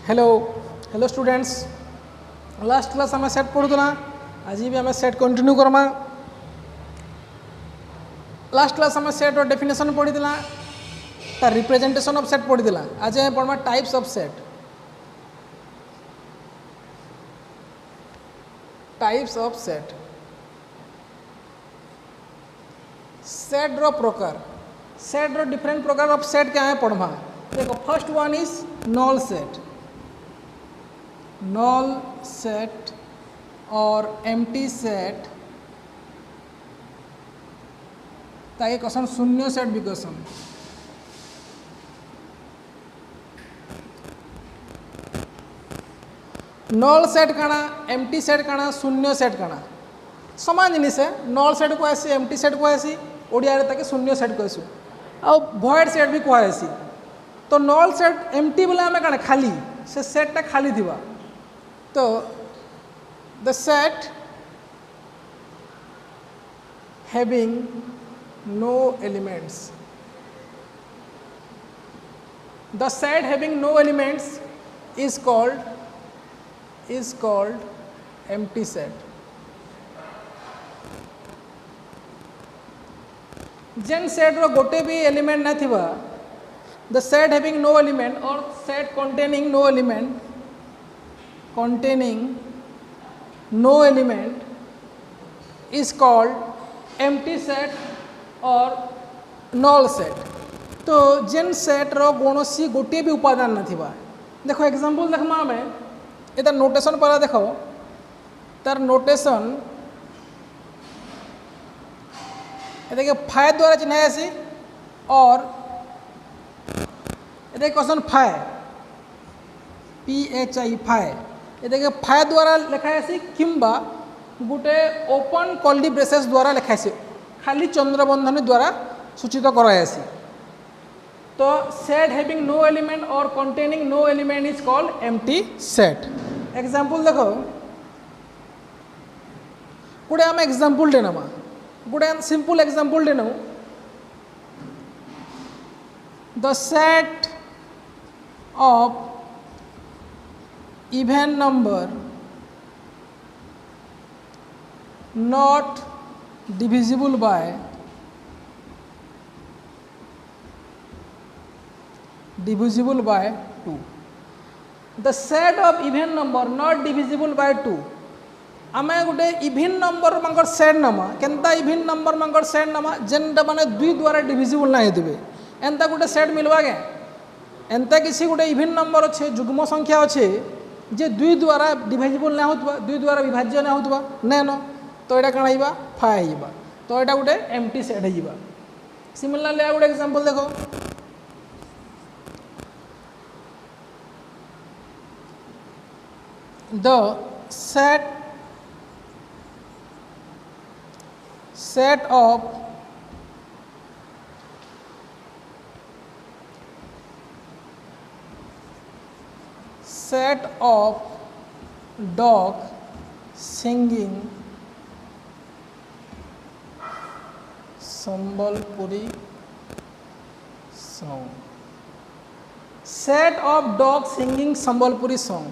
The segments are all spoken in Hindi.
Hello hello students, last class आम सेट पढ़ुला। आज भी आम सेट कंटिन्यू करमा। लास्ट क्लास आम सेट डेफिनेशन पढ़ीला, तार रिप्रेजेंटेशन ऑफ सेट पढ़ीला। आज आम पढ़मा types of set. Types of set, set रो प्रकार, सेट रो डिफरेंट प्रकार ऑफ सेट क्या है पढ़मा। देखो first one is null set. null set और empty set ताकि क्वेश्चन शून्य सेट भी क्वेश्चन। null set काना, empty set काना, शून्य सेट काना समान जिनिस है। null सेट को आसी, empty सेट को आसी, ओडिया रे ताकि शून्य सेट को आसु आ void सेट भी को आसी। तो null सेट empty बोले हमें काना खाली से सेट टा खाली थिबा। तो the set having no elements, the set having no elements is called empty set. जेन सेट रो गोटे भी एलिमेंट ना थिबा, the set having no element or set containing no element is called empty set or null set. तो जेन सेट रो कौनसी गोटे भी उपादान ना थिबा। देखो एग्जांपल देखमा हमें इधर नोटेशन पर देखो, तार नोटेशन देखिए फाइ द्वारा चिन्हाय आसी और ये क्वेश्चन फाइ PHI फाइ ये देखिए फाइ द्वारा लिखाई आसी किंबा गोटे ओपन कर्ली ब्रेसेस द्वारा लिखाई आसी, खाली चंद्रबंधनी द्वारा सूचित कराई आसी। तो सेट हैविंग नो एलिमेंट और containing no element is called empty set. Example देखो गोटे आम एग्जांपल देनमा, गोटे सिंपल एग्जांपल देनु। The set of even number not divisible by two. The set of even number not divisible by 2, आमे गोटे इवन नंबर मांकर सेट नमा। केनता इवन नंबर मांकर सेट नमा जेनटा माने 2 द्वारा डिविजिबल ना हेतबे, एंता गोटे सेट मिलवा के। एंता किसी गोटे इवन नंबर अच्छे, जुग्म संख्या अच्छे जे 2 द्वारा डिवाइजिबल ना होतबा, 2 द्वारा विभाज्य ना होतबा नेनो, तो एटा कण आइबा फाइ आइबा। तो एटा गोटे एम्प्टी सेट आइबा। सिमिलरली आ गोटे एग्जांपल देखो, the set of dog singing Sambalpuri song, set of dog singing Sambalpuri song।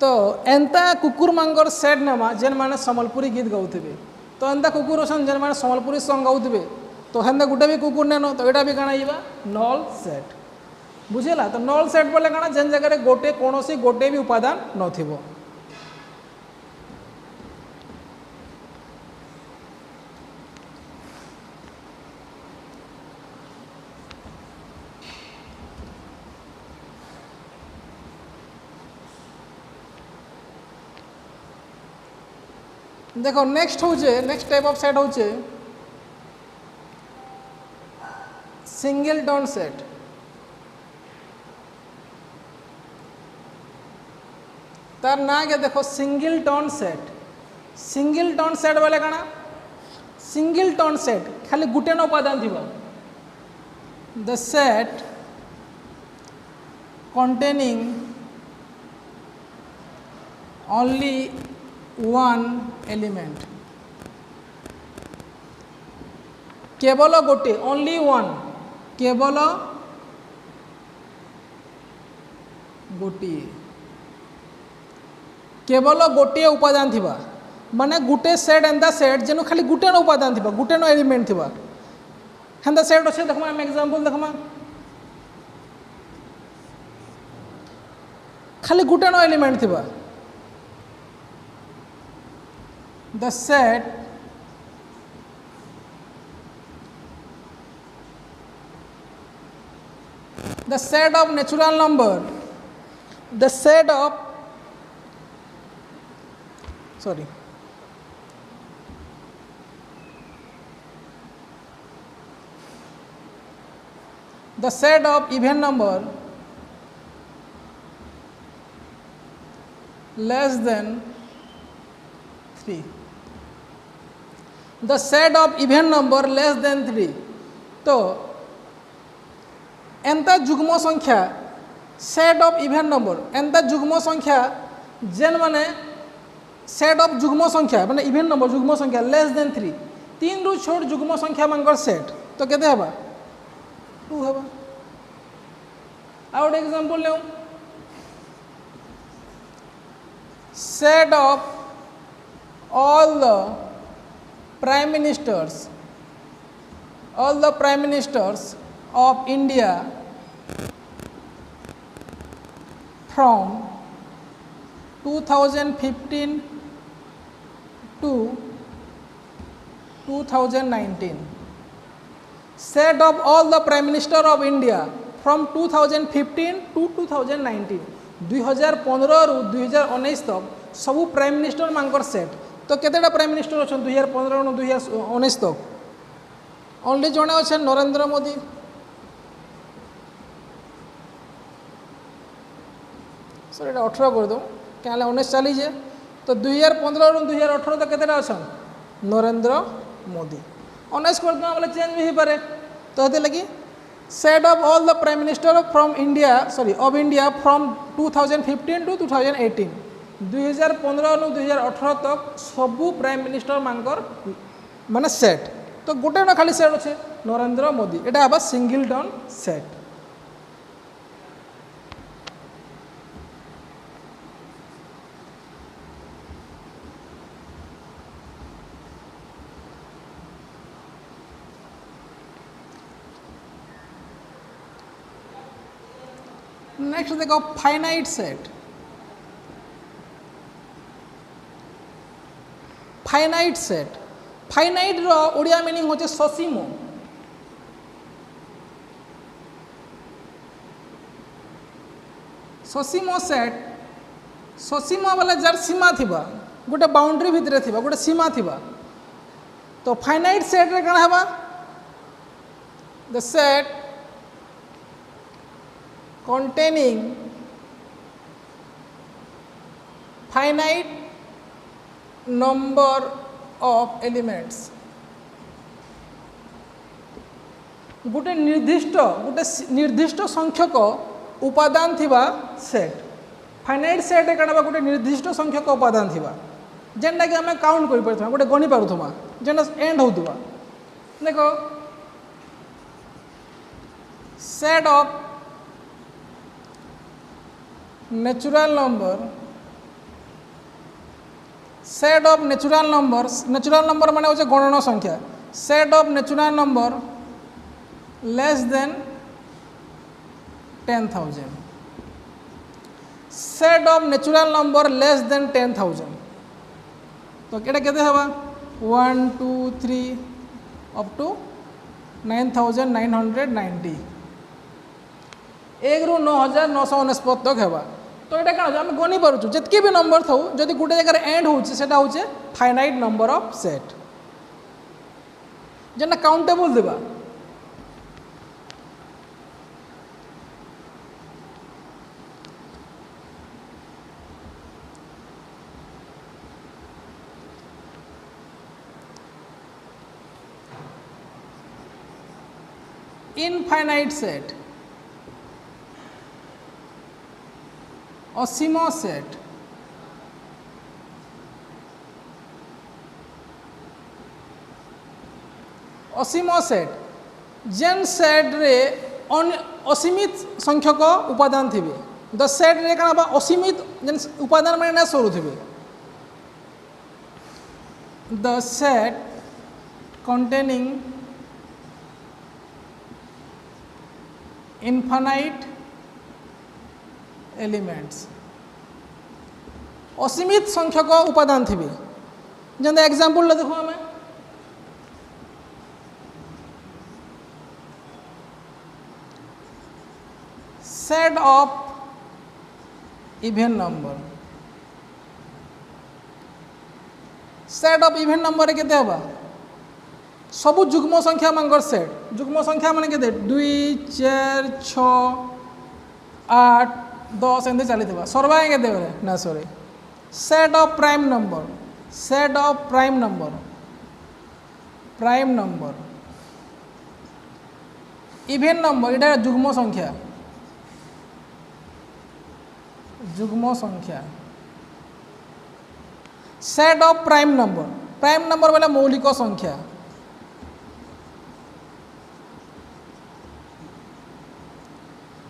तो एंता कुकुर मांगर सेट नमा जेन माने संबलपुरी गीत गाउथिबे। तो एंता कुकुर असन जेन माने संबलपुरी सॉन्ग गाउथिबे, तो हेंदा गुटे भी कुकुर नेनो, तो एटा भी काना आइबा नल सेट। बुझेला। तो नल सेट बोले काना जेन जगह गोटे कौनसी गोटे भी उपादान नथिबो। देखो नेक्स्ट होचे, नेक्स्ट टाइप ऑफ सेट होचे सिंगल टर्न सेट। तार ना के देखो single turn set. Single turn set बोले काना, सिंगल टर्न सेट खाली गुटे न उपादान थिबा। The set containing only one element, केवल गोटे, ओनली वन, केवल गोटे। केवल गोटे उपादान थिबा माने गुटे सेट एंदा सेट जेनु खाली गुटे न उपादान थिबा गुटे न एलिमेंट थिबा हेंदा सेट अच्छे देखमा हम एग्जांपल देखमा खाली गुटे न एलिमेंट थिबा the set of natural number the set of sorry the set of even number less than 3 the set of even number less than 3 तो एंता जुग्म संख्या सेट ऑफ इवेंट नंबर एंता जुग्म संख्या जेन माने सेट ऑफ जुग्म संख्या माने इवेंट नंबर जुग्म संख्या लेस देन 3 3 रु छोट जुग्म संख्या मानकर सेट तो केते हबा 2 हबा आउट एग्जांपल लेउ set of all the prime ministers of India from 2015 to 2019 set of all the prime minister of India from 2015 to 2019 2015 रु 2019 तक सबू प्राइम मिनिस्टर मानकर सेट तो केतेटा प्राइम मिनिस्टर अच्छा 2015 रु 2019 तक ओनली जड़े अच्छे नरेंद्र मोदी सर ये 18 कर दो क्या 19 चली जाए तो 2015 रु 2018 तक केतेटा अच्छा नरेंद्र मोदी 19 कर दो बोले चेंज भी हो पारे तो ये लगी set of all the prime minister from India of India from 2015 to 2018 2015 रु 2018 तक सबू प्राइम मिनिस्टर मानकर माने सेट तो गोटे ना खाली सेट अच्छे नरेंद्र मोदी एटा हबा सिंगलटन सेट नेक्स्ट देखो फाइनाइट सेट फाइनाइट रो ओडिया मीनिंग होचे ससीम सेट ससीम वाला जार सीमा थिबा गोटे बाउंड्री भितरे थिबा गोटे सीमा थिबा तो फाइनाइट सेट रे कण हबा the set containing finite number of elements गोटे निर्दिष्ट संख्यक उपादान थिबा सेट फाइनाइट सेट कण गोटे निर्दिष्ट संख्यक उपादान थिबा जेनटा कि आम काउंट कर पारथमा गोटे गणी पारुथमा जेनटा एंड होतुबा देखो सेट ऑफ natural number माने होचे गणन संख्या set of natural number less than 10,000 set of natural number less than 10,000 तो केटा केते हबा 1 2 3 अप टू 9,990 एक रु 9,999 तक है तो ये क्या आम गणी पार्छु जितकी भी नंबर था जदि गोटे जगह एंड होटा हूँ फाइनाइट नंबर ऑफ सेट जेना काउंटेबल देबा इनफाइनाइट सेट असीम सेट जेन सेट रे असीमित संख्यक उपादान थिबे द सेट रे कण असीमित जेन उपादान माने ना सरुथिबे the set containing infinite elements असीमित संख्यक उपादान थे जैसे एग्जाम्पल देखो आम set of even number set of even number केते हबा सबु जुग्म संख्या मानकर सेट जुग्म संख्या माने केते 2 4 6 8 10 एंदे चली सर्वांग केते ना sorry set of prime number set of prime number even number इटा जुग्म संख्या सेट ऑफ प्राइम नंबर बोले मौलिक संख्या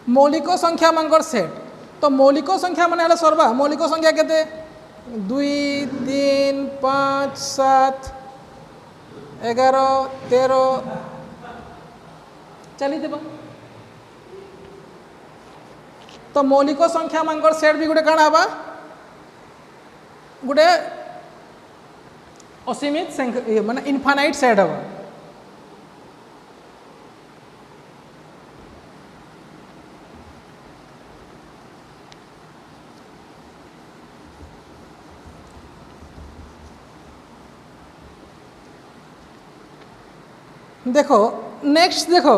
मौलिक संख्या मानकर सेट तो मौलिक संख्या माने हला सर्वा मौलिक संख्या केते 2 3 5 7 11 13 चली देबा तो मौलिक संख्या मानकर सेट भी गोटे काण हबा गोटे असीमित माने इनफाइनाइट सेट हबा देखो नेक्स्ट देखो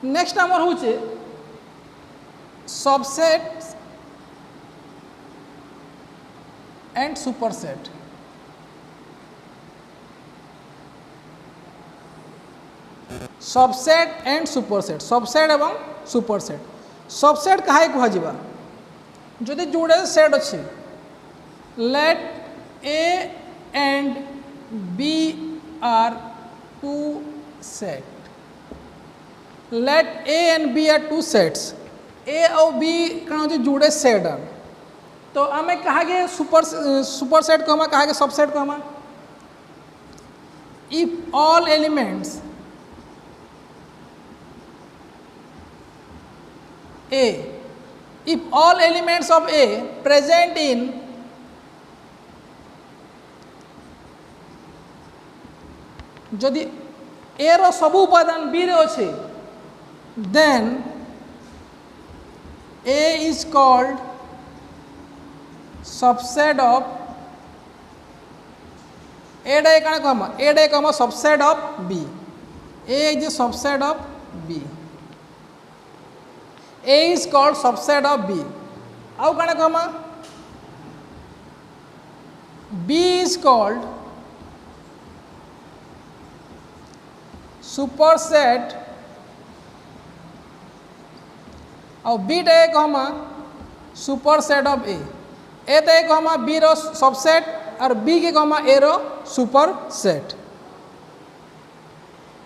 नेक्स्ट आमर होचे subset and superset subset and superset subset एवं सुपरसेट सबसेट कहा कह जावा जदि जोड़े सेट अच्छे let A and B are two set let A and B are two sets A और B कौन होते जुड़े सेट तो आमे कहा गए सुपर सेट को हम कहा गए सबसेट को हम if all elements A if all elements of A present in जदि ए रो सब उपादान बी रे अच्छे then A is called subset of A डे कण कहमा ए डे कहमा subset of B A is the subset of B A is called subset of B आउ कण कहमा बी इज कॉल्ड सुपरसेट और बी टे कहमा सुपरसेट ऑफ ए टे कहमा बी रो सबसेट और बी के कहमा ए रो सुपरसेट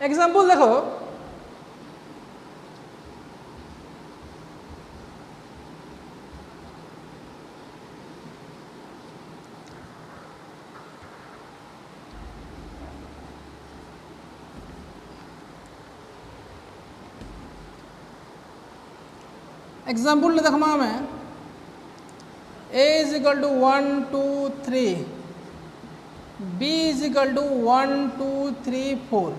एग्जांपल देखो एग्जाम्पल देखमा हमें A is equal to 1 2 3 B is equal to 1 2 3 4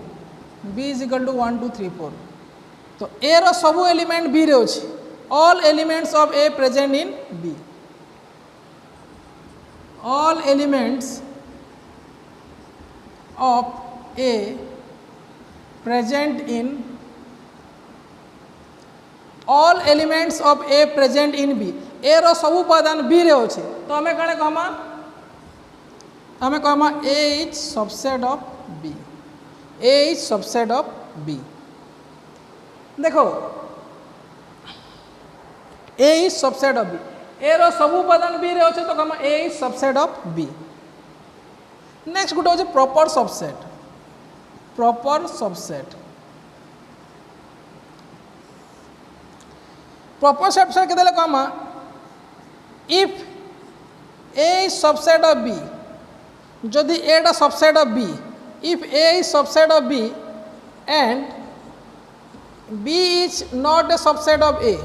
B is equal to 1 2 3 4 तो ए रो सबू एलिमेंट बी रे अछि all elements of A present in B all elements of A present in all elements of A present in B A रो सब उपादान बी रे अच्छे तो हमें कौन कहमा A is subset of B A is subset of B देखो A is subset of B A रो सब उपादान बी रे अच्छे तो कहमा A is subset of B next गोटे हूँ प्रॉपर सबसेट proper subset के देले कहमा if A is subset of B जदि A टा subset of B if A is subset of B and B is not a subset of A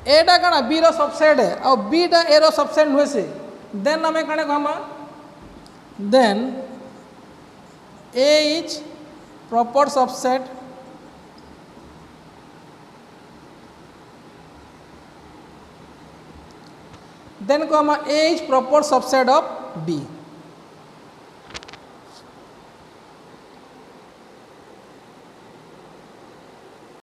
A टा कणा B रो subset है और B टा A रो subset हुए से then हमें कणे कहमा then A is proper subset then comma A is proper subset of B.